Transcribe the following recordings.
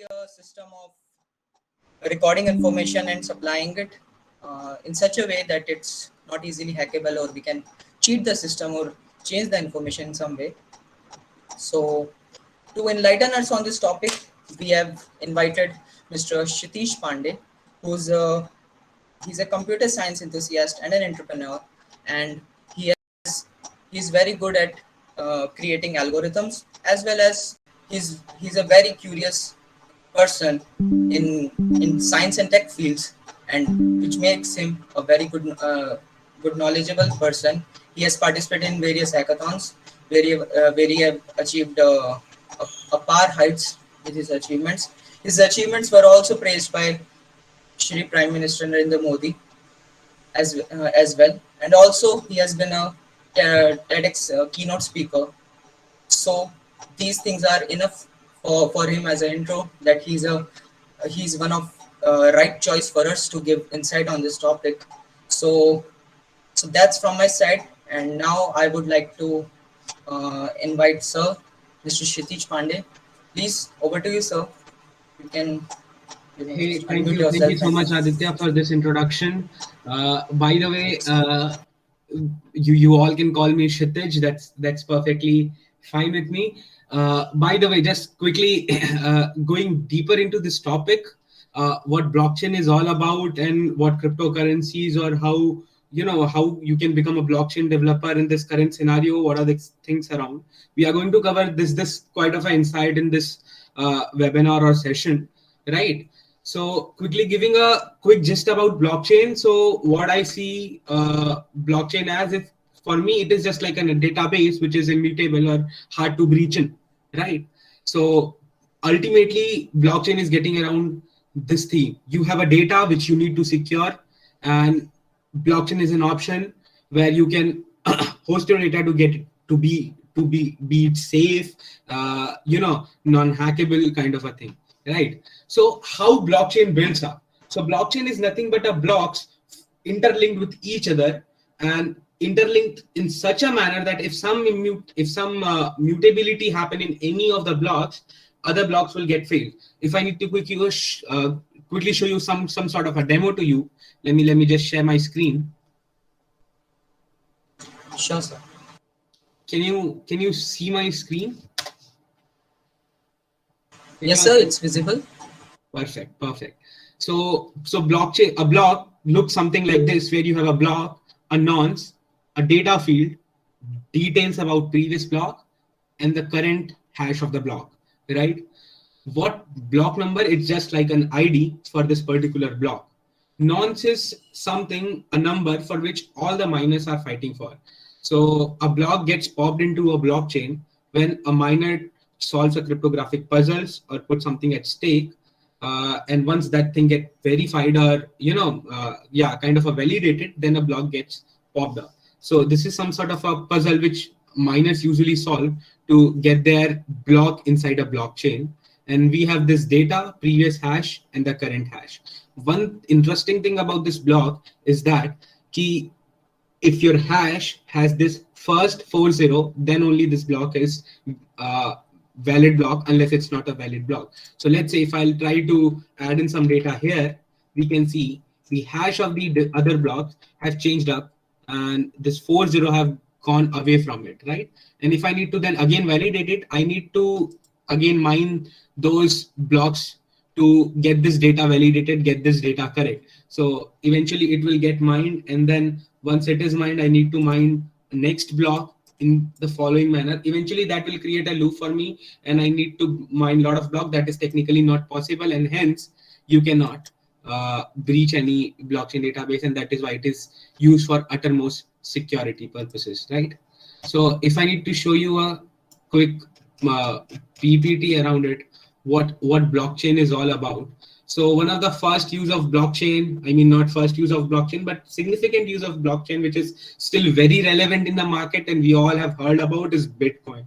a system of recording information and supplying it in such a way that it's not easily hackable, or we can cheat the system or change the information in some way. So, to enlighten us on this topic, we have invited Mr. Kshitij Pandey, who's a he's a computer science enthusiast and an entrepreneur, and he has he's very good at creating algorithms, as well as he's a very curious person in science and tech fields, and which makes him a very good knowledgeable person. He has participated in various hackathons where he have achieved a par heights with his achievements. His achievements were also praised by Shri Prime Minister Narendra Modi as well, and also he has been a TEDx keynote speaker. So these things are enough for him as an intro, that he's one of right choice for us to give insight on this topic. So that's from my side, and now I would like to invite Sir Mr. Kshitij Pandey. Please, over to you, sir. You can Hey, thank unmute you. Thank yourself. you so much, Aditya, for this introduction. By the way, you all can call me Kshitij. That's perfectly fine with me. By the way, just quickly going deeper into this topic, what blockchain is all about, and what cryptocurrencies, or how you can become a blockchain developer in this current scenario. What are the things around? We are going to cover this quite of an insight in this webinar or session, right? So quickly giving a quick gist about blockchain. So what I see blockchain as, if for me it is just like a database which is immutable or hard to breach in, right? So ultimately blockchain is getting around this theme. You have a data which you need to secure, and blockchain is an option where you can host your data to get it to be safe, non-hackable kind of a thing, right? So how blockchain builds up? So blockchain is nothing but a blocks interlinked with each other, and interlinked in such a manner that if some mutability happen in any of the blocks, other blocks will get failed. If I need to quickly show you some sort of a demo to you, let me just share my screen. Sure, sir. Can you see my screen? Yes, sir. It's visible. Perfect. So blockchain, a block looks something like this, where you have a block, a nonce, a data field, details about previous block, and the current hash of the block, right? What block number? It's just like an ID for this particular block. Nonce is a number for which all the miners are fighting for. So a block gets popped into a blockchain when a miner solves a cryptographic puzzles or put something at stake. And once that thing gets verified, or kind of a validated, then a block gets popped up. So this is some sort of a puzzle which miners usually solve to get their block inside a blockchain. And we have this data, previous hash, and the current hash. One interesting thing about this block is that if your hash has this first 40, then only this block is valid block, unless it's not a valid block. So let's say if I'll try to add in some data here, we can see the hash of the other blocks have changed up, and this 40 have gone away from it, right? And if I need to then again validate it, I need to again mine those blocks to get this data validated, get this data correct. So eventually it will get mined, and then once it is mined, I need to mine next block in the following manner. Eventually that will create a loop for me, and I need to mine a lot of blocks. That is technically not possible, and hence you cannot breach any blockchain database, and that is why it is used for uttermost security purposes, right? So if I need to show you a quick PPT around it, what blockchain is all about. So one of the first use of blockchain, not first use of blockchain, but significant use of blockchain, which is still very relevant in the market and we all have heard about, is Bitcoin.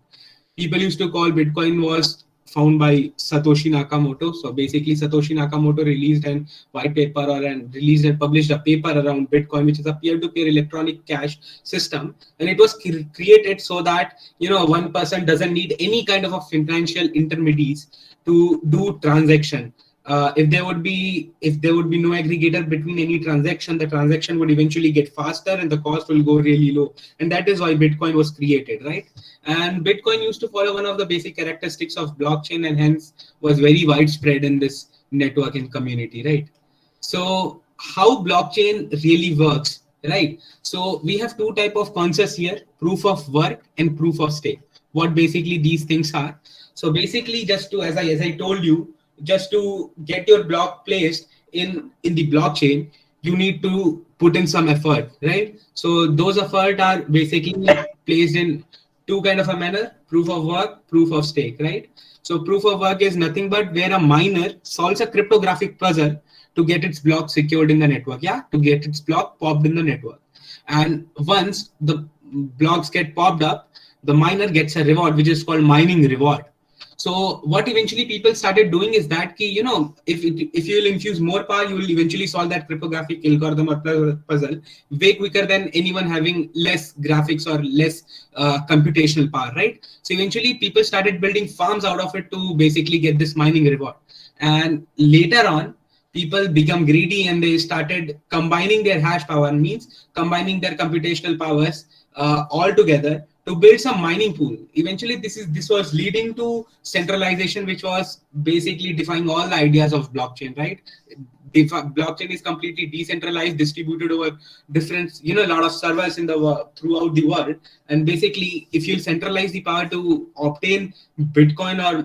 People used to call Bitcoin was found by Satoshi Nakamoto. So basically, Satoshi Nakamoto released an white paper released and published a paper around Bitcoin, which is a peer-to-peer electronic cash system, and it was created so that one person doesn't need any kind of a financial intermediaries to do transaction. If there would be no aggregator between any transaction, the transaction would eventually get faster and the cost will go really low. And that is why Bitcoin was created, right? And Bitcoin used to follow one of the basic characteristics of blockchain and hence was very widespread in this networking community, right? So how blockchain really works, right? So we have two type of concepts here: proof of work and proof of stake. What basically these things are. So basically, just to as I told you, just to get your block placed in the blockchain, you need to put in some effort, right? So those effort are basically placed in two kind of a manner: proof of work, proof of stake, right? So proof of work is nothing but where a miner solves a cryptographic puzzle to get its block secured in the network, yeah, to get its block popped in the network. And once the blocks get popped up, the miner gets a reward which is called mining reward. So what eventually people started doing is that if you will infuse more power, you will eventually solve that cryptographic algorithm or puzzle way quicker than anyone having less graphics or less computational power, right? So eventually people started building farms out of it to basically get this mining reward. And later on, people become greedy and they started combining their hash power, means combining their computational powers all together to build some mining pool. Eventually, this was leading to centralization, which was basically defying all the ideas of blockchain, right? Blockchain is completely decentralized, distributed over different, a lot of servers throughout the world. And basically, if you centralize the power to obtain Bitcoin or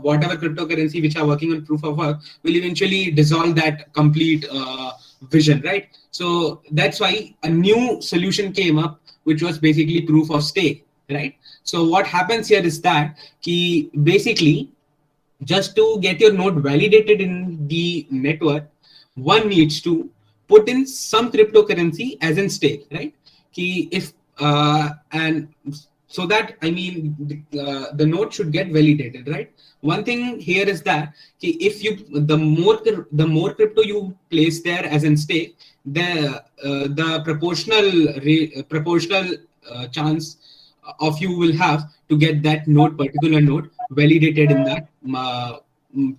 whatever cryptocurrency which are working on proof of work, will eventually dissolve that complete vision, right? So that's why a new solution came up, which was basically proof of stake, right? So what happens here is that basically, just to get your node validated in the network, one needs to put in some cryptocurrency as in stake, right? If and so that the node should get validated, right? One thing here is that if the more crypto you place there as in stake, the proportional chance of you will have to get that particular node validated in that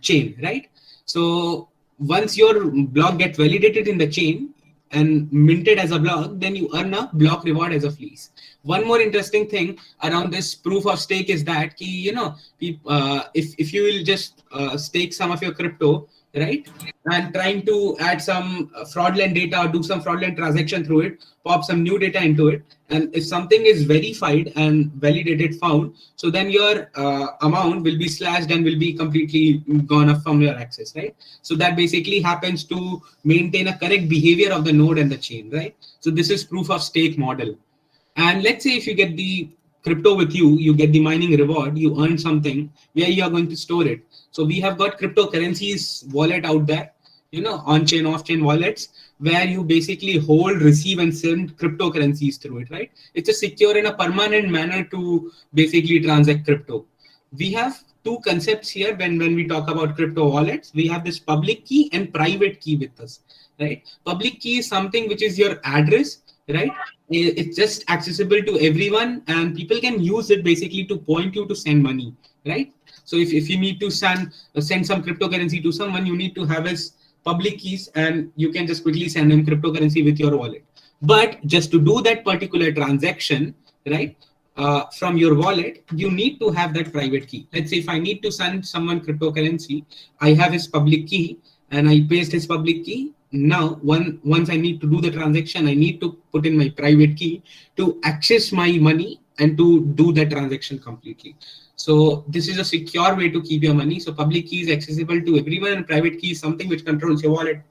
chain, right? So once your block gets validated in the chain and minted as a block, then you earn a block reward as a fleece. One more interesting thing around this proof of stake is that if you will just stake some of your crypto, right, and trying to add some fraudulent data or do some fraudulent transaction through it, pop some new data into it, and if something is verified and validated found, so then your amount will be slashed and will be completely gone up from your access, right? So that basically happens to maintain a correct behavior of the node and the chain, right? So this is proof of stake model. And let's say if you get the crypto with you, you get the mining reward, you earn something, where you are going to store it. So we have got cryptocurrencies wallet out there, on-chain, off-chain wallets, where you basically hold, receive, and send cryptocurrencies through it, right? It's a secure and a permanent manner to basically transact crypto. We have two concepts here when we talk about crypto wallets. We have this public key and private key with us, right? Public key is something which is your address, right? It's just accessible to everyone and people can use it basically to point you to send money, right? So if you need to send some cryptocurrency to someone, you need to have his public keys and you can just quickly send him cryptocurrency with your wallet. But just to do that particular transaction, right, from your wallet, you need to have that private key. Let's say if I need to send someone cryptocurrency, I have his public key and I paste his public key. Now, once I need to do the transaction, I need to put in my private key to access my money and to do the transaction completely. So this is a secure way to keep your money. So public key is accessible to everyone and private key is something which controls your wallet.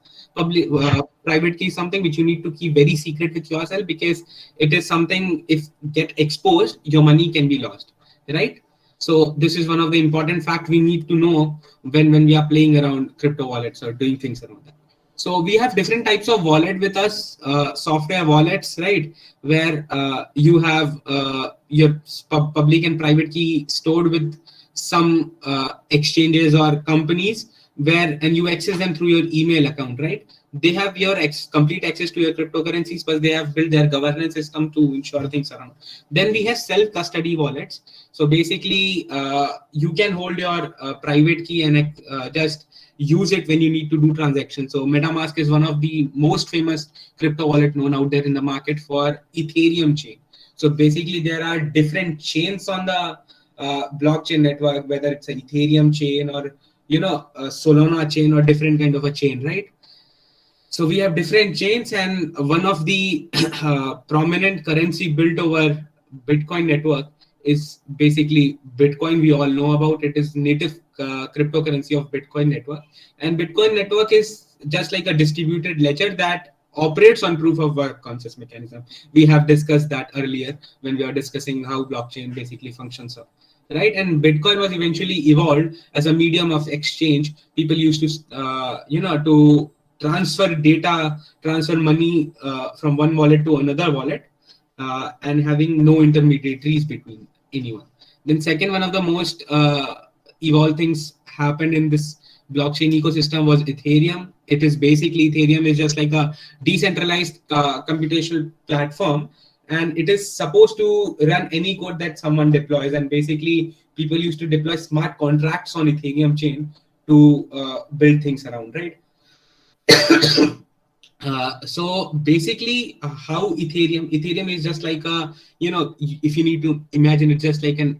Private key is something which you need to keep very secret with yourself because it is something, if get exposed, your money can be lost, right? So this is one of the important facts we need to know when we are playing around crypto wallets or doing things around that. So we have different types of wallet with us, software wallets, right? Where you have your public and private key stored with some exchanges or companies where, and you access them through your email account, right? They have your complete access to your cryptocurrencies, but they have built their governance system to ensure things around. Then we have self custody wallets. So basically you can hold your private key and just use it when you need to do transactions. So MetaMask is one of the most famous crypto wallet known out there in the market for Ethereum chain. So basically there are different chains on the blockchain network, whether it's an Ethereum chain or a Solana chain or different kind of a chain, right? So we have different chains, and one of the prominent currency built over Bitcoin network is basically Bitcoin. We all know about it. Is native cryptocurrency of Bitcoin network, and Bitcoin network is just like a distributed ledger that operates on proof of work consensus mechanism. We have discussed that earlier when we are discussing how blockchain basically functions up, right? And Bitcoin was eventually evolved as a medium of exchange. People used to to transfer data, transfer money from one wallet to another wallet, and having no intermediaries between anyone. Then second, one of the most evolved things happened in this blockchain ecosystem was Ethereum. It is basically, Ethereum is just like a decentralized computational platform, and it is supposed to run any code that someone deploys. And basically people used to deploy smart contracts on Ethereum chain to build things around, right? So basically how Ethereum is just like a, if you need to imagine, it's just like an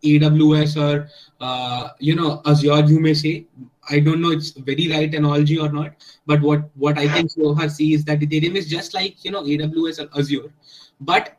AWS or Azure, you may say. I don't know it's very right analogy or not, but what I can show her see is that Ethereum is just like AWS or Azure, but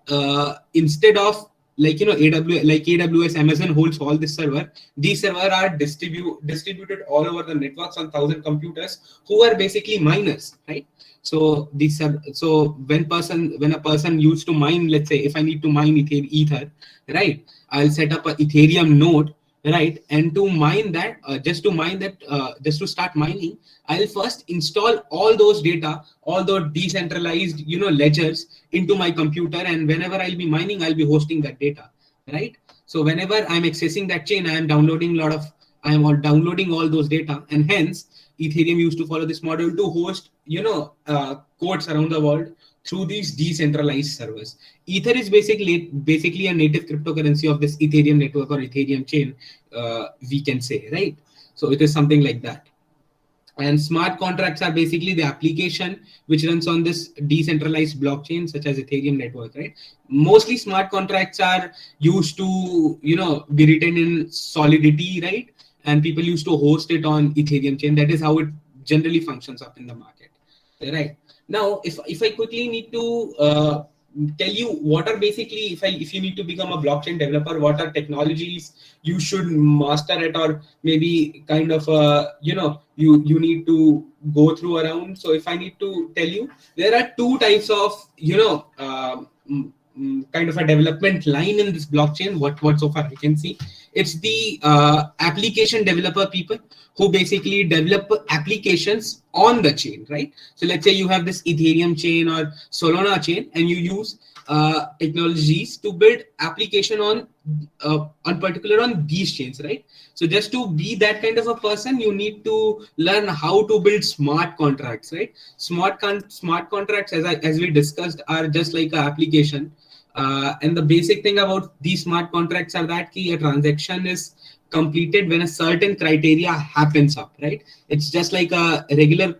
instead of like AWS, Amazon holds all this server. These servers are distributed all over the networks on 1,000 computers who are basically miners, right? So these are, so when a person used to mine, let's say if I need to mine ether, right? I'll set up a Ethereum node, right? And to mine that, just to start mining, I'll first install all those data, all those decentralized, ledgers into my computer. And whenever I'll be mining, I'll be hosting that data, right? So whenever I'm accessing that chain, I am downloading all those data, and hence Ethereum used to follow this model to host, codes around the world through these decentralized servers. Ether is basically a native cryptocurrency of this Ethereum network or Ethereum chain, we can say, right? So it is something like that. And smart contracts are basically the application which runs on this decentralized blockchain, such as Ethereum network, right? Mostly smart contracts are used to, be written in Solidity, right? And people used to host it on Ethereum chain. That is how it generally functions up in the market, right? Now, if I quickly need to tell you what are basically, if you need to become a blockchain developer, what are technologies you should master it, or maybe kind of you need to go through around. So if I need to tell you, there are two types of kind of a development line in this blockchain. What so far I can see, it's the application developer people who basically develop applications on the chain, right? So let's say you have this Ethereum chain or Solana chain, and you use technologies to build application on particular on these chains, right? So just to be that kind of a person, you need to learn how to build smart contracts, right? Smart contracts, as we discussed, are just like an application. And the basic thing about these smart contracts are that a transaction is completed when a certain criteria happens up, right? It's just like a regular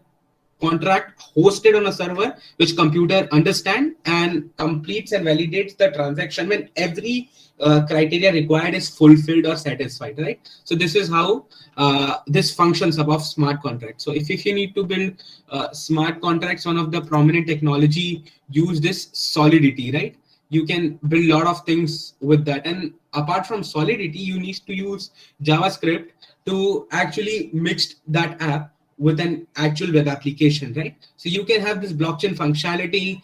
contract hosted on a server, which computer understand and completes and validates the transaction when every criteria required is fulfilled or satisfied, right? So this is how this functions above smart contracts. So if you need to build smart contracts, one of the prominent technology use this Solidity, right? You can build a lot of things with that. And apart from Solidity, you need to use JavaScript to actually mix that app with an actual web application, right? So you can have this blockchain functionality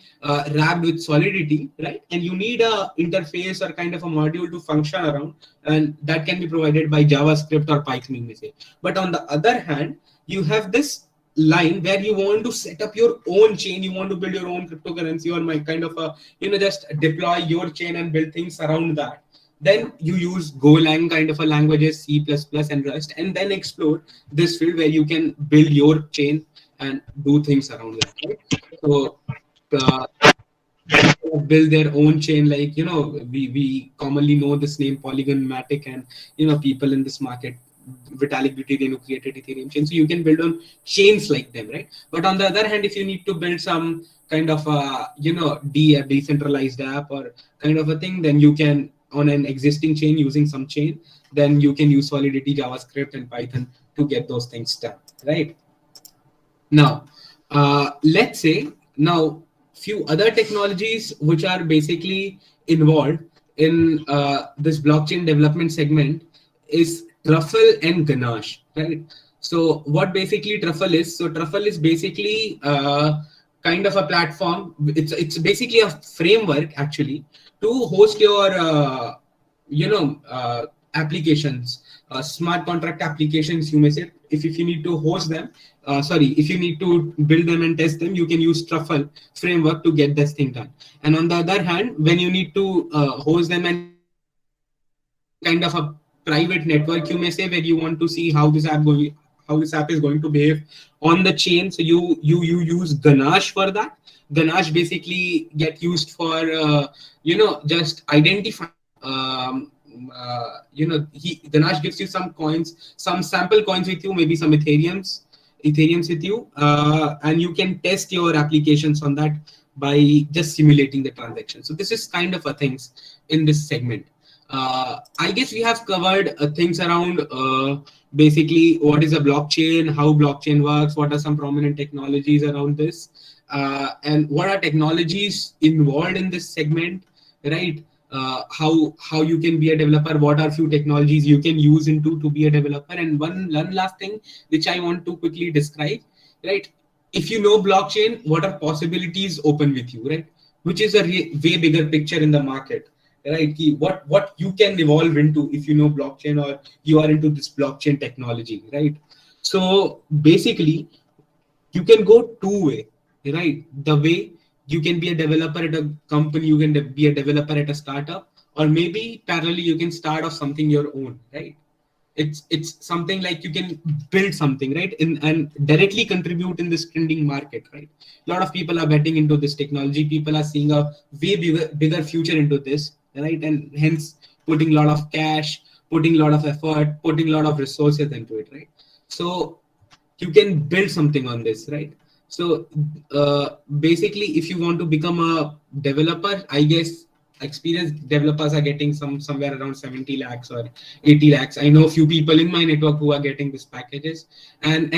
wrapped with Solidity, right? And you need a interface or kind of a module to function around, and that can be provided by JavaScript or Python, you may say. But on the other hand, you have this line where you want to set up your own chain, you want to build your own cryptocurrency, or my kind of a just deploy your chain and build things around that. Then you use Golang kind of a languages, C++ and Rust, and then explore this field where you can build your chain and do things around that, right? So uh, people have built their own chain, like, we commonly know this name Polygon Matic, and people in this market, Vitalik Buterin, who created Ethereum chain. So you can build on chains like them, right? But on the other hand, if you need to build some kind of a decentralized app or kind of a thing, then you can, on an existing chain using some chain, then you can use Solidity, JavaScript, and Python to get those things done, right? Now, let's say now few other technologies which are basically involved in this blockchain development segment is Truffle and Ganache, right? So what basically Truffle is? So Truffle is basically kind of a platform. It's basically a framework actually to host your applications, smart contract applications, you may say. If you need to host them, if you need to build them and test them, you can use Truffle framework to get this thing done. And on the other hand, when you need to host them and kind of a private network, you may say, where you want to see how this app is going to behave on the chain, so you use Ganache for that. Ganache basically get used for just identifying Ganache gives you some coins, some sample coins with you, maybe some Ethereums with you, and you can test your applications on that by just simulating the transaction. So this is kind of a things in this segment. I guess we have covered things around basically what is a blockchain, how blockchain works, what are some prominent technologies around this, and what are technologies involved in this segment, right? How you can be a developer, what are few technologies you can use into to be a developer, and one last thing which I want to quickly describe, right? If you know blockchain, what are possibilities open with you, right? Which is a way bigger picture in the market, right? What you can evolve into if you know blockchain or you are into this blockchain technology, right? So basically you can go two-way, right? The way you can be a developer at a company, you can be a developer at a startup, or maybe parallelly you can start off something your own, right? It's something like you can build something, right, and directly contribute in this trending market, right? A lot of people are betting into this technology. People are seeing a way bigger future into this, right? And hence putting a lot of cash, putting a lot of effort, putting a lot of resources into it, right? So you can build something on this, right? So basically if you want to become a developer, I guess experienced developers are getting somewhere around 70 lakhs or 80 lakhs. I know a few people in my network who are getting these packages. And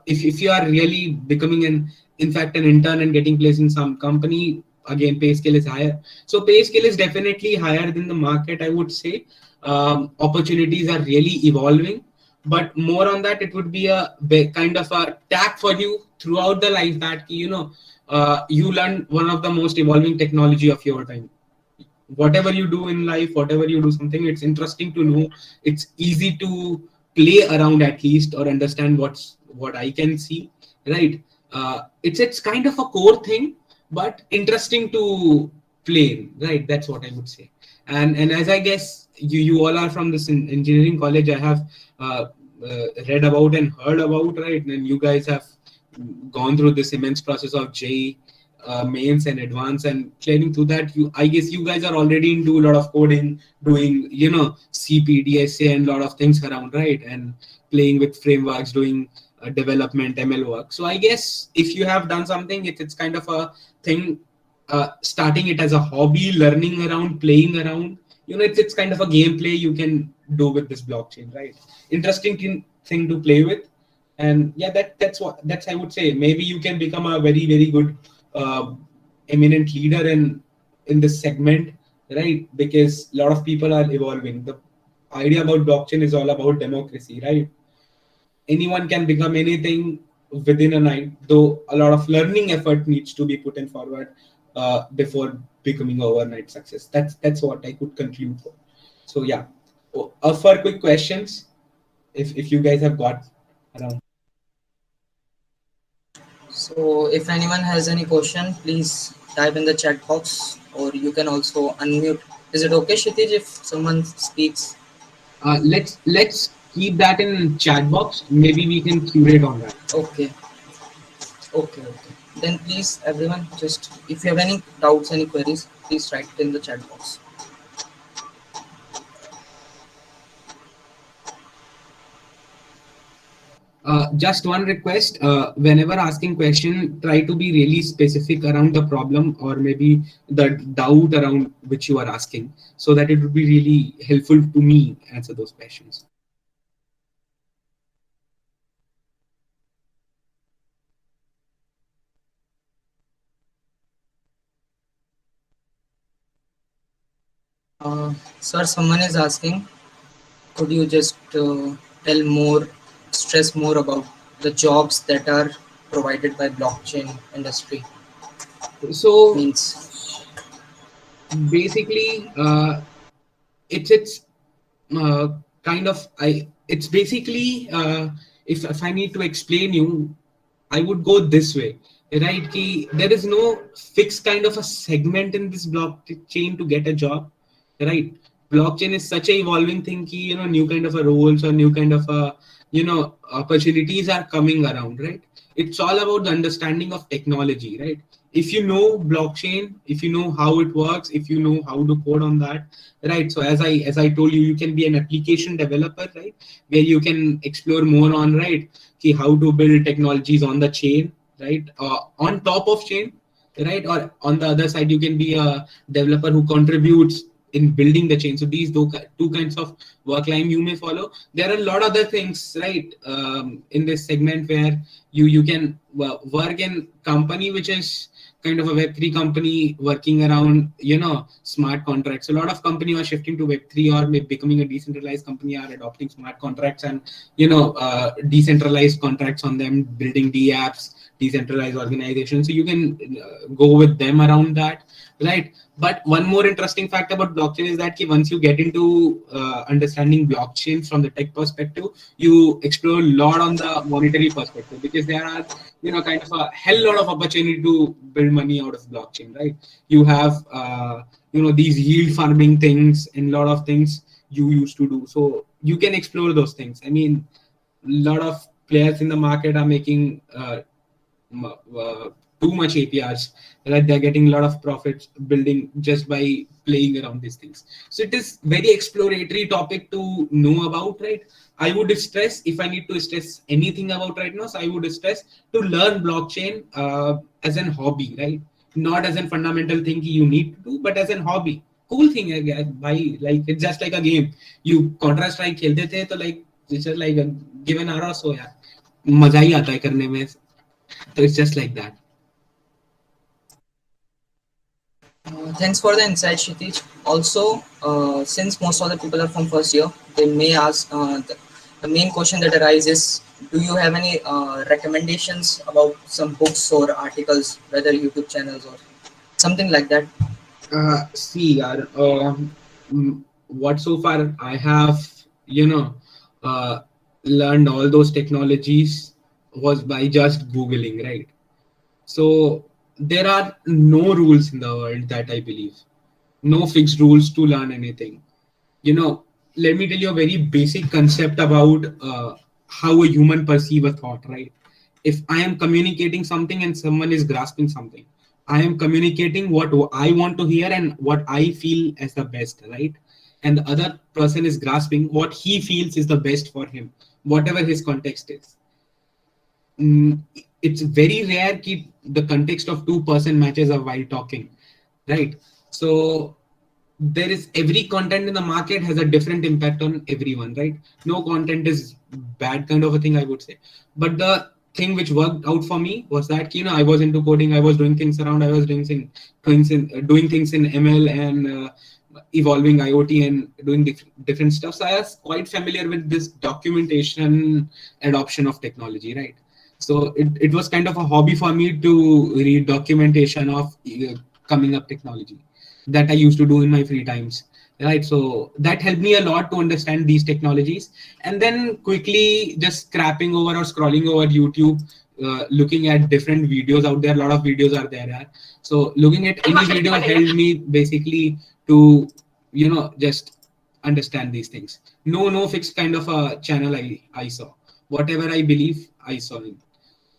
if you are really becoming in fact an intern and getting placed in some company, again pay scale is higher. So pay scale is definitely higher than the market, I would say. Opportunities are really evolving, but more on that, it would be a kind of a tag for you throughout the life that you learn one of the most evolving technology of your time. Whatever you do in life, whatever you do something, it's interesting to know. It's easy to play around at least, or understand what I can see, right? It's kind of a core thing, but interesting to play in, right? That's what I would say. And as I guess you all are from this engineering college, I have read about and heard about, right? And you guys have gone through this immense process of J mains and advance and clearing through that. I guess you guys are already into a lot of coding, doing CPDSA and a lot of things around, right? And playing with frameworks, doing development, ML work. So I guess if you have done something, it's kind of a thing, starting it as a hobby, learning around, playing around, it's kind of a gameplay you can do with this blockchain, right? Interesting thing to play with. And yeah, that's I would say, maybe you can become a very very good uh, eminent leader in this segment, right? Because a lot of people are evolving. The idea about blockchain is all about democracy, right? Anyone can become anything within a night, though a lot of learning effort needs to be put in forward before becoming overnight success. That's what I could conclude for. So yeah, for quick questions, if you guys have got around. So if anyone has any question, please type in the chat box, or you can also unmute Is it okay, Kshitij, if someone speaks? Let's keep that in chat box. Maybe we can curate on that. Okay, okay, okay. Then please, everyone, just if you have any doubts, any queries, please write it in the chat box. Just one request, whenever asking question, try to be really specific around the problem or maybe the doubt around which you are asking, so that it would be really helpful to me answer those questions. Sir, someone is asking, could you just tell more, stress more about the jobs that are provided by blockchain industry? So Means, basically, it's uh, kind of I it's basically if I need to explain you, I would go this way, right? Ki there is no fixed kind of a segment in this blockchain to get a job, right? Blockchain is such a evolving thing ki, new kind of a roles or new kind of a, opportunities are coming around, right? It's all about the understanding of technology, right? If you know blockchain, if you know how it works, if you know how to code on that, right? So as I told you, you can be an application developer, right? Where you can explore more on, right, ki how to build technologies on the chain, right? On top of chain, right? Or on the other side, you can be a developer who contributes in building the chain. So these two kinds of work line you may follow. There are a lot of other things, right, in this segment where you can work in company which is kind of a Web3 company working around, smart contracts. A lot of companies are shifting to Web3 or maybe becoming a decentralized company, are adopting smart contracts and, decentralized contracts on them, building D apps, decentralized organizations. So you can go with them around that, right? But one more interesting fact about blockchain is that once you get into understanding blockchain from the tech perspective, you explore a lot on the monetary perspective, because there are, kind of a hell lot of opportunity to build money out of blockchain, right? You have, these yield farming things and a lot of things you used to do. So you can explore those things. I mean, a lot of players in the market are making too much APRs, right? They're getting a lot of profits building just by playing around these things. So it is very exploratory topic to know about, right? I would stress, if I need to stress anything about right now, so I would stress to learn blockchain as an hobby, right? Not as a fundamental thing you need to do, but as an hobby. Cool thing है भाई, like it's just like a game. You Counter Strike खेलते थे तो like it's just like a given hour or so यार, मजा ही आता है करने में. So it's just like that. thanks for the insight, Kshitij. Also, since most of the people are from first year, they may ask the main question that arises: do you have any recommendations about some books or articles, whether YouTube channels or something like that? See, what so far I have, uh, learned all those technologies was by just Googling, right? So there are no rules in the world that I believe, no fixed rules to learn anything. Let me tell you a very basic concept about how a human perceive a thought, right? If I am communicating something and someone is grasping something, I am communicating what I want to hear and what I feel as the best, right? And the other person is grasping what he feels is the best for him, whatever his context is. mm, it's very rare that the context of two-person matches are while talking, right? So there is, every content in the market has a different impact on everyone, right? No content is bad kind of a thing, I would say. But the thing which worked out for me was that, I was into coding, I was doing things around, I was doing things in ML and evolving IoT and doing different stuff. So I was quite familiar with this documentation adoption of technology, right? So it was kind of a hobby for me to read documentation of coming up technology that I used to do in my free times, right? So that helped me a lot to understand these technologies, and then quickly just scrapping over or scrolling over YouTube, looking at different videos out there. A lot of videos are there, yeah. So looking at any video helped me basically to just understand these things. No fixed kind of a channel I saw. Whatever I believe, I saw in.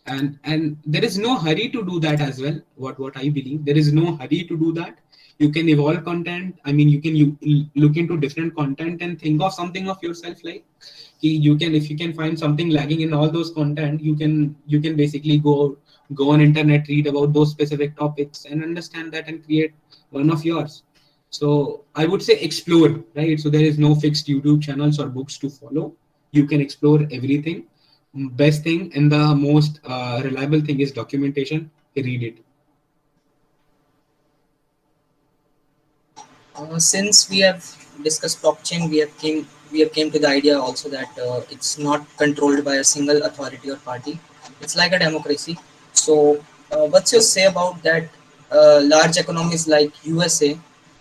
And there is no hurry to do that as well. What I believe, there is no hurry to do that. You can evolve content. I mean, you look into different content and think of something of yourself, like you can, if you can find something lagging in all those content, you can basically go on internet, read about those specific topics and understand that and create one of yours. So I would say explore, right? So there is no fixed YouTube channels or books to follow. You can explore everything. Best thing and the most reliable thing is documentation. Read it. Since we have discussed blockchain, we have came to the idea also that it's not controlled by a single authority or party. It's like a democracy. So, what's your say about that? Large economies like USA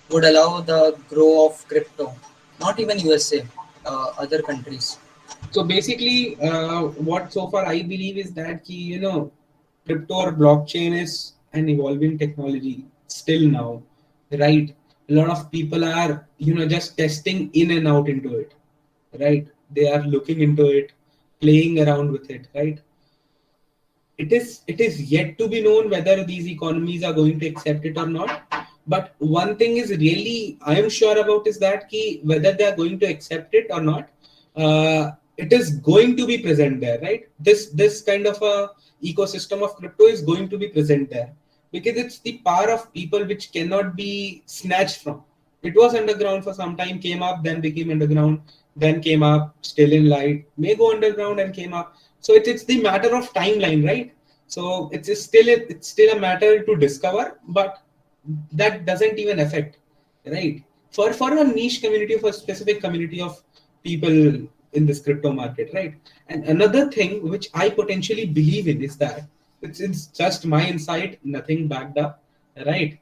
would allow the grow of crypto. Not even USA, other countries. So basically, what so far I believe is that crypto or blockchain is an evolving technology still now, right? A lot of people are just testing in and out into it, right? They are looking into it, playing around with it, right? It is yet to be known whether these economies are going to accept it or not. But one thing is really I am sure about is that whether they are going to accept it or not, it is going to be present there, right? This kind of a ecosystem of crypto is going to be present there because it's the power of people which cannot be snatched from. It was underground for some time, came up, then became underground, then came up, still in light, may go underground and came up. So it's the matter of timeline, right? So it's still a matter to discover, but that doesn't even affect, right? For a niche community, for a specific community of people in this crypto market, right? And another thing which I potentially believe in is that it's just my insight, nothing backed up, right?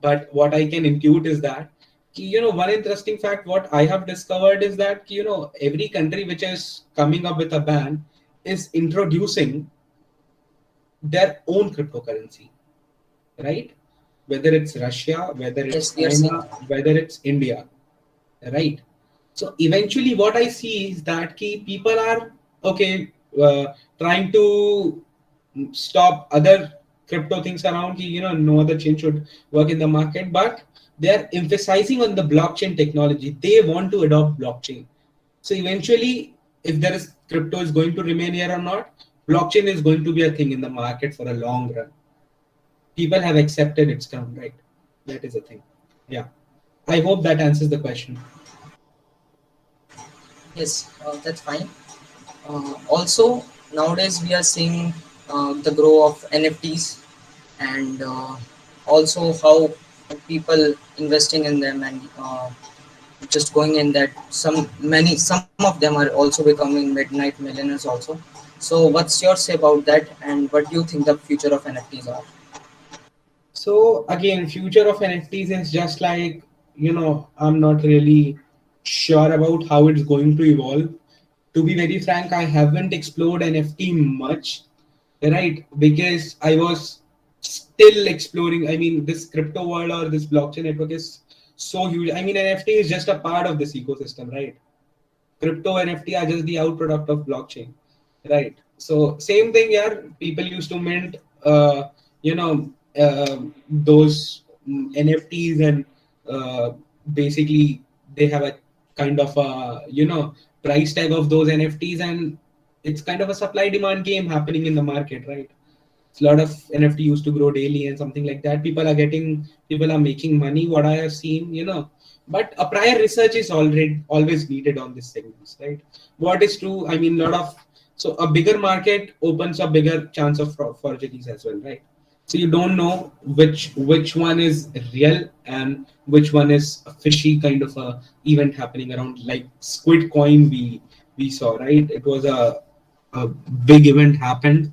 But what I can impute is that one interesting fact what I have discovered is that every country which is coming up with a ban is introducing their own cryptocurrency, right? Whether it's Russia, whether it's Yes, we are seeing. China, whether it's India, right? So eventually, what I see is that people are okay, trying to stop other crypto things around. No other chain should work in the market, but they are emphasizing on the blockchain technology. They want to adopt blockchain. So eventually, if there is crypto is going to remain here or not, blockchain is going to be a thing in the market for a long run. People have accepted its term, right? That is a thing. Yeah. I hope that answers the question. Yes, that's fine. Also, nowadays we are seeing the grow of NFTs and also how people investing in them and just going in that some of them are also becoming midnight millionaires also. So what's your say about that and what do you think the future of NFTs are? So again, future of NFTs is just like, I'm not really sure about how it's going to evolve. To be very frank, I haven't explored NFT much, right? Because I was still exploring. I mean, this crypto world or this blockchain network is so huge. I mean, NFT is just a part of this ecosystem, right? Crypto NFT are just the outproduct of blockchain, right? So same thing here. People used to mint, you know, those NFTs and basically they have a kind of a price tag of those NFTs, and it's kind of a supply demand game happening in the market, right? A lot of NFT used to grow daily and something like that. People are making money. What I have seen, but a prior research is already always needed on this segments, right? What is true? I mean, so a bigger market opens a bigger chance of forgeries as well, right? So you don't know which one is real and which one is a fishy kind of a event happening around, like Squid Coin we saw, right? It was a big event happened,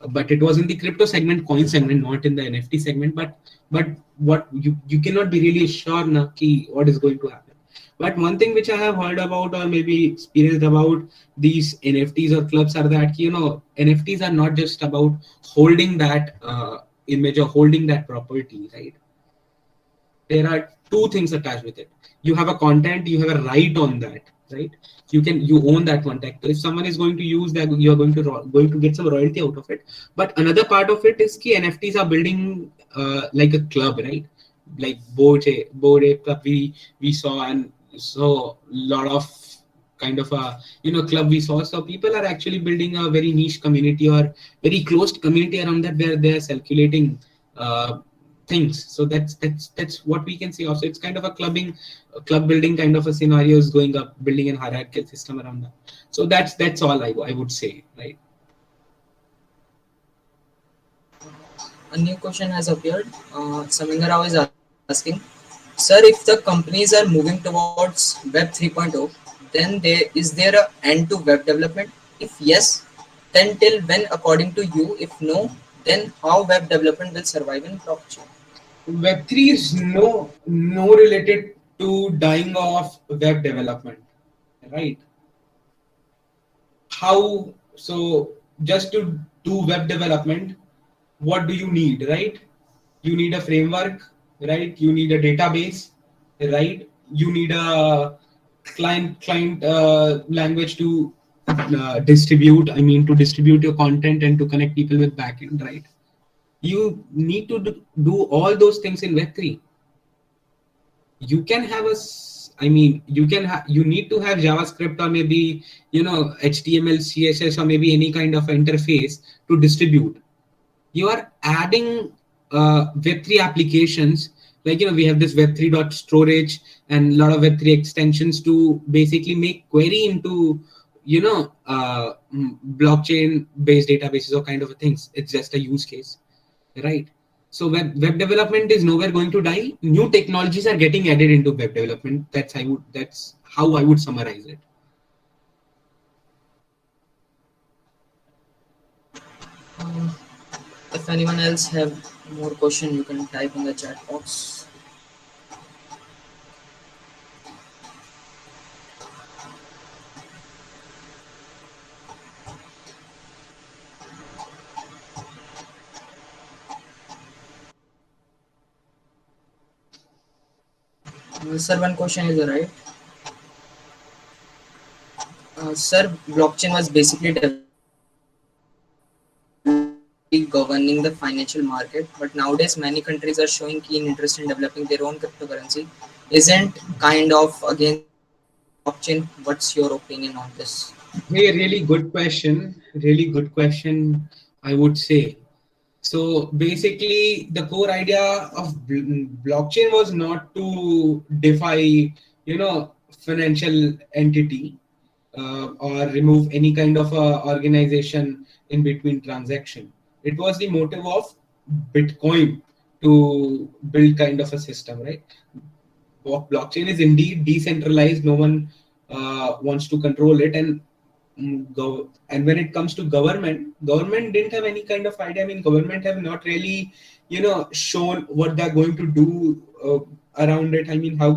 but it was in the crypto segment, coin segment, not in the NFT segment. But what you cannot be really sure na ki what is going to happen. But one thing which I have heard about or maybe experienced about these NFTs or clubs are that NFTs are not just about holding that image or holding that property, right? there are two things attached with it. You have a content, you have a right on that, right? You own that content. So if someone is going to use that, you are going to get some royalty out of it. But another part of it is ki NFTs are building like a club, right? Like board ape club we saw, and so lot of kind of a club we saw. So people are actually building a very niche community or very closed community around that, where they are circulating uh, things. So that's what we can see. Also, it's kind of a club building kind of a scenario is going up, building a hierarchical system around that. So that's all I would say, right? A new question has appeared. Saminga Rao is asking, Sir, if the companies are moving towards Web 3.0, then there a end to web development? If yes, then till when according to you? If no, then how web development will survive in blockchain? Web3 is no related to dying of web development, right? How so? Just to do web development, what do you need, right? You need a framework, right? You need a database, right? You need a client language to distribute. I mean, to distribute your content and to connect people with backend, right? You need to do all those things in Web3. You can have I mean, you need to have JavaScript, or maybe HTML, CSS, or maybe any kind of interface to distribute. You are adding Web3 applications, like we have this Web3 dot storage and a lot of Web3 extensions to basically make query into blockchain based databases or kind of things. It's just a use case, right? So web development is nowhere going to die. New technologies are getting added into web development. That's how I would summarize it. Uh, if anyone else have more question, you can type in the chat box. Sir, one question is right. Sir, blockchain was basically developed by governing the financial market, but nowadays many countries are showing keen interest in developing their own cryptocurrency. Isn't kind of against blockchain? What's your opinion on this? Hey, really good question. Really good question, I would say. So basically, the core idea of blockchain was not to defy, financial entity, or remove any kind of organization in between transaction. It was the motive of Bitcoin to build kind of a system, right? Blockchain is indeed decentralized. No one wants to control it, and and when it comes to government didn't have any kind of idea. I mean, government have not really shown what they're going to do around it. I mean, how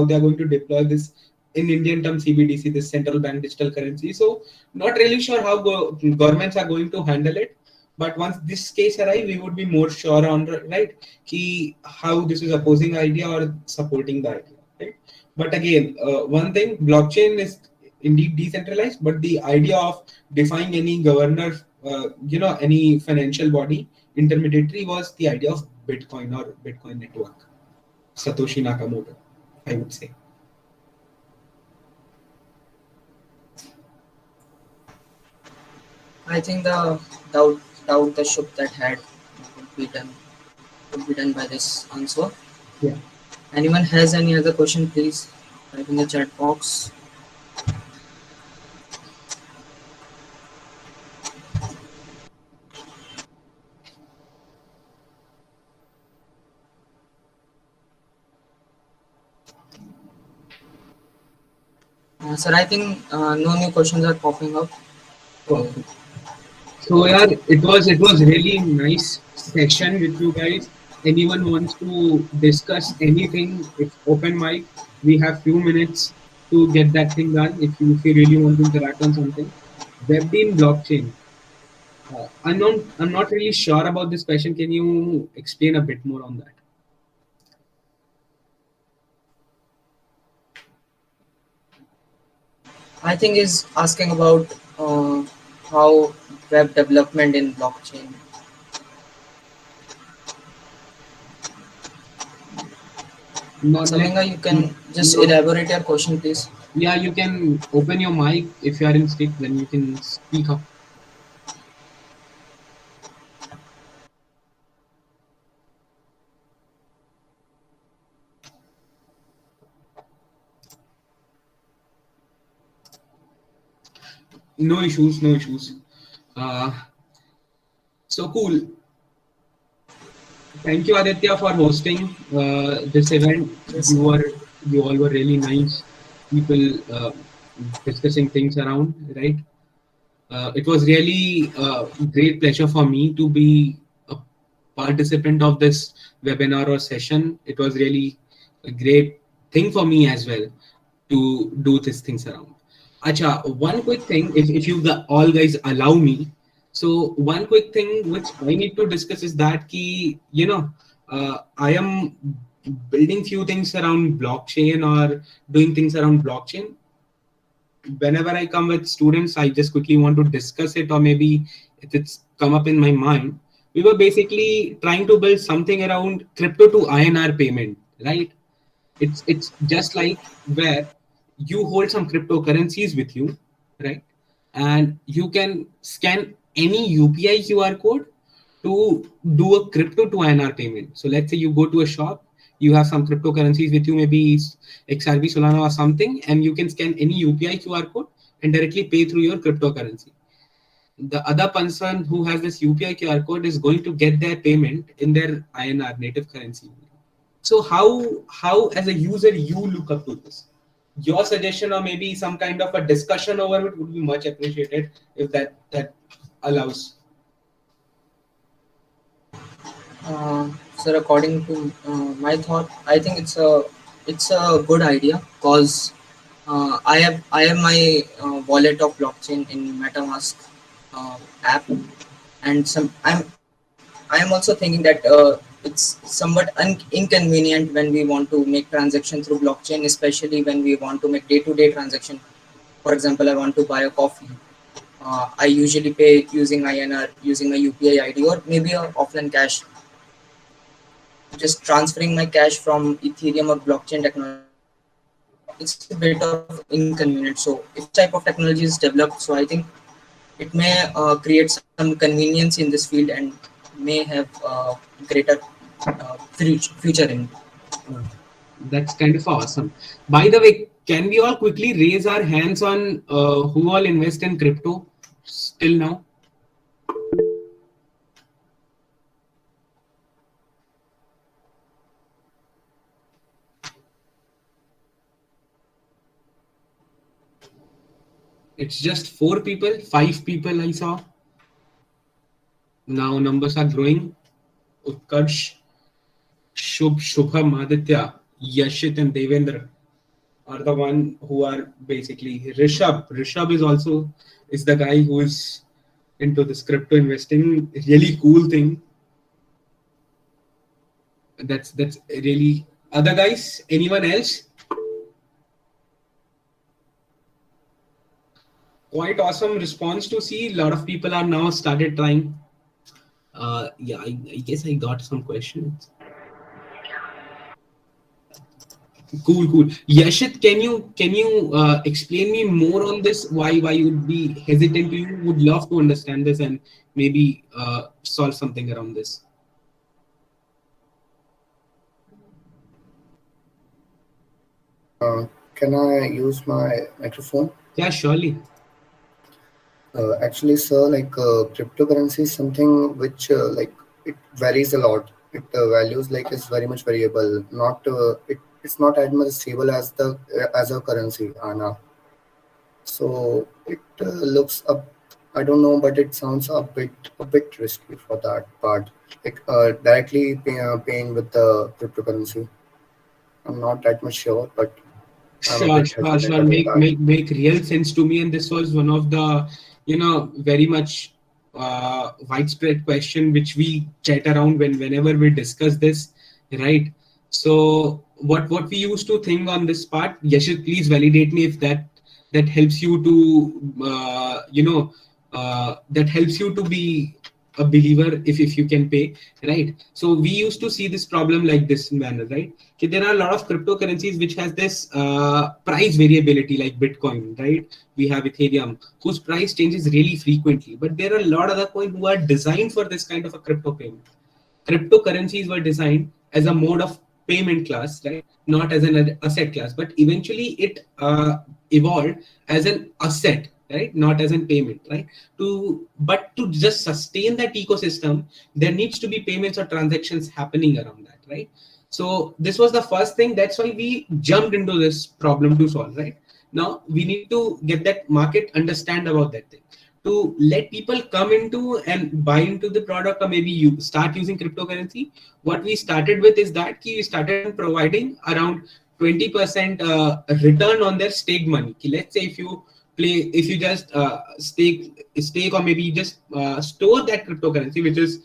they're going to deploy this in Indian terms, CBDC, this central bank digital currency. So not really sure how governments are going to handle it. But once this case arrive, we would be more sure on, right, how this is opposing idea or supporting the idea, right? But again, one thing, blockchain is indeed decentralized, but the idea of defining any governor, any financial body intermediary, was the idea of Bitcoin or Bitcoin network. Satoshi Nakamoto, I would say. I think the doubt the ship that had would be done would be done by this answer. Yeah. Anyone has any other question, please type in the chat box. Sir, I think no new questions are popping up. So, Perfect. So yeah, it was really nice session with you guys. Anyone wants to discuss anything, it's open mic. We have few minutes to get that thing done. If you really want to interact on something, Web3 blockchain. I'm not really sure about this question. Can you explain a bit more on that? I think is asking about how web development in blockchain. Not let. Saminga, you can just No. elaborate your question, please. Yeah, you can open your mic if you are in stick. Then you can speak up. No issues. No issues. Uh, so cool. Thank you, Aditya, for hosting this event. Yes, You were you all were really nice people discussing things around, right? It was really a great pleasure for me to be a participant of this webinar or session. It was really a great thing for me as well to do these things around. Acha, one quick thing, if you all guys allow me. So one quick thing which I need to discuss is that I am building few things around blockchain or doing things around blockchain. Whenever I come with students, I just quickly want to discuss it, or maybe if it's come up in my mind. We were basically trying to build something around crypto to INR payment, right? It's just like where you hold some cryptocurrencies with you, right? And you can scan any UPI QR code to do a crypto to INR payment. So let's say you go to a shop, you have some cryptocurrencies with you, maybe XRP, Solana, or something, and you can scan any UPI QR code and directly pay through your cryptocurrency. The other person who has this UPI QR code is going to get their payment in their INR native currency. So how as a user you look up to this? Your suggestion or maybe some kind of a discussion over it would be much appreciated if that allows. sir, according to my thought, I think it's a good idea because I have my wallet of blockchain in MetaMask app, and I am also thinking that it's somewhat inconvenient when we want to make transaction through blockchain, especially when we want to make day-to-day transaction. For example, I want to buy a coffee. I usually pay using INR, using a UPI ID, or maybe a offline cash. Just transferring my cash from Ethereum or blockchain technology, it's a bit of inconvenient. So if such type of technology is developed, so I think it may create some convenience in this field and may have greater future in. Uh, that's kind of awesome. By the way, can we all quickly raise our hands on who all invest in crypto still now? It's just 4 people, 5 people I saw. Now numbers are growing. Utkarsh, Shubham, Aditya, Yashit, and Devendra are the one who are basically Rishabh. Rishabh is the guy who is into this crypto investing. Really cool thing. That's really other guys. Anyone else? Quite awesome response to see. A lot of people are now started trying. Yeah, I guess I got some questions. Cool. Yashit, can you explain me more on this? Why you would be hesitant? You would love to understand this and maybe solve something around this. Can I use my microphone? Yeah, surely. Actually, sir, like cryptocurrency is something which like it varies a lot. It values like is very much variable. Not it's not as much stable as the as a currency, Anna. So it looks up. I don't know, but it sounds a bit risky for that part. Like directly paying with the cryptocurrency. I'm not that much sure, but I'm a Sure, bit sure, hesitant sure. about that. Make real sense to me. And this was one of the, very much widespread question which we chat around whenever we discuss this, right? So what we used to think on this part, Yashit, please validate me if that that helps you to that helps you to be a believer if you can pay, right? So we used to see this problem like this manner, right? Okay, there are a lot of cryptocurrencies which has this price variability, like Bitcoin, right? We have Ethereum, whose price changes really frequently, but there are a lot of other coins who are designed for this kind of a crypto payment. Cryptocurrencies were designed as a mode of payment class, right? Not as an asset class, but eventually it evolved as an asset, right? Not as an payment, right? But to just sustain that ecosystem, there needs to be payments or transactions happening around that, right? So this was the first thing. That's why we jumped into this problem to solve, right? Now we need to get that market understand about that thing, to let people come into and buy into the product, or maybe you start using cryptocurrency. What we started with is that we started providing around 20% return on their staked money. Let's say if you just stake, or maybe just store that cryptocurrency, which is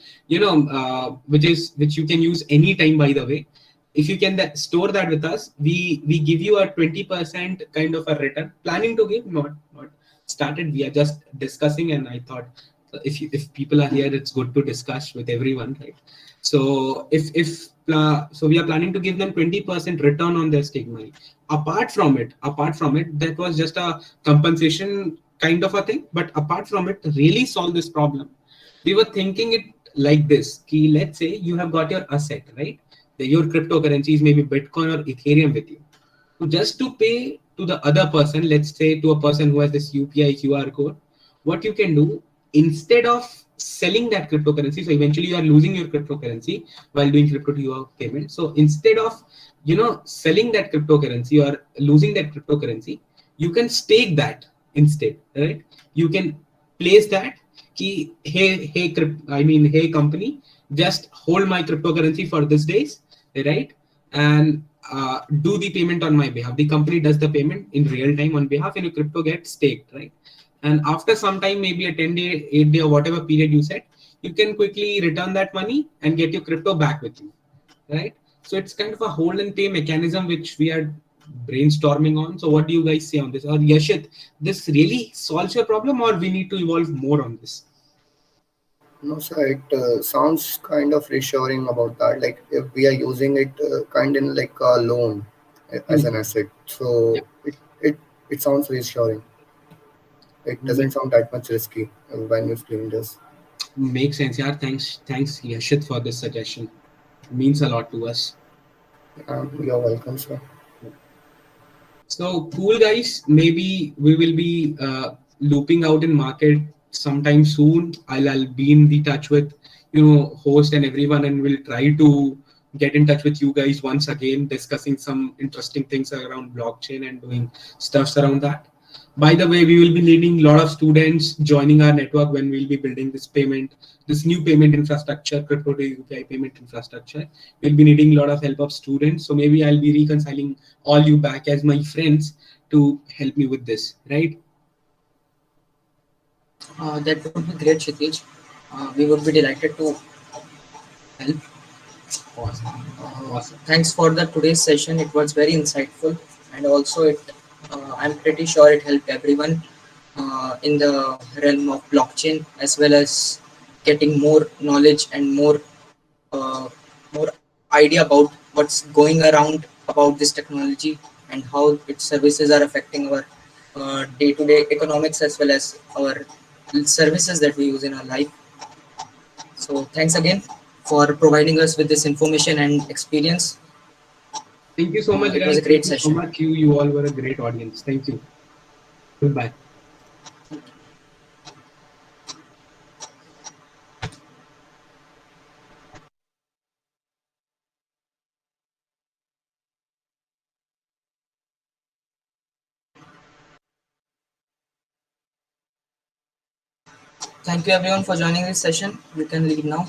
which you can use anytime, by the way. If you can store that with us, we give you a 20% kind of a return, planning to give, not started. We are just discussing, and I thought if people are here, it's good to discuss with everyone, right? So so we are planning to give them 20% return on their stake money. Apart from it, that was just a compensation kind of a thing. But apart from it, really solve this problem, we were thinking it like this: let's say you have got your asset, right? Your cryptocurrencies, maybe Bitcoin or Ethereum, with you. So just to pay to the other person, let's say to a person who has this UPI QR code, what you can do, instead of selling that cryptocurrency, so eventually you are losing your cryptocurrency while doing crypto to your payment. So instead of selling that cryptocurrency or losing that cryptocurrency, you can stake that instead, right? You can place that key, hey company, just hold my cryptocurrency for this days, right? And do the payment on my behalf. The company does the payment in real time on behalf, and your crypto gets staked, right? And after some time, maybe a 10-day, 8-day, or whatever period you set, you can quickly return that money and get your crypto back with you, right? So it's kind of a hold and pay mechanism which we are brainstorming on. So what do you guys say on this? Or Yashit, this really solves your problem, or we need to evolve more on this? No, sir, it sounds kind of reassuring about that. Like if we are using it kind in like a loan as an asset, Yeah. so it sounds reassuring. It doesn't sound that much risky when you explain this. Makes sense. Yeah, thanks Yashit for this suggestion. It means a lot to us. You're welcome, sir. So cool, guys. Maybe we will be looping out in market sometime soon. I'll be in the touch with host and everyone, and we'll try to get in touch with you guys once again, discussing some interesting things around blockchain and doing stuffs around that. By the way, we will be needing a lot of students joining our network when we'll be building this new payment infrastructure, crypto to UPI payment infrastructure. We'll be needing a lot of help of students. So maybe I'll be reconciling all you back as my friends to help me with this, right? That would be great, Kshitij. We would be delighted to help. Awesome. Thanks for the today's session. It was very insightful, and also I'm pretty sure it helped everyone in the realm of blockchain, as well as getting more knowledge and uh, more idea about what's going around about this technology and how its services are affecting our day-to-day economics, as well as our services that we use in our life. So thanks again for providing us with this information and experience. Thank you so much, It was guys. a great Thank you so session. much. You all were a great audience. Thank you. Goodbye. Thank you everyone for joining this session. You can leave now.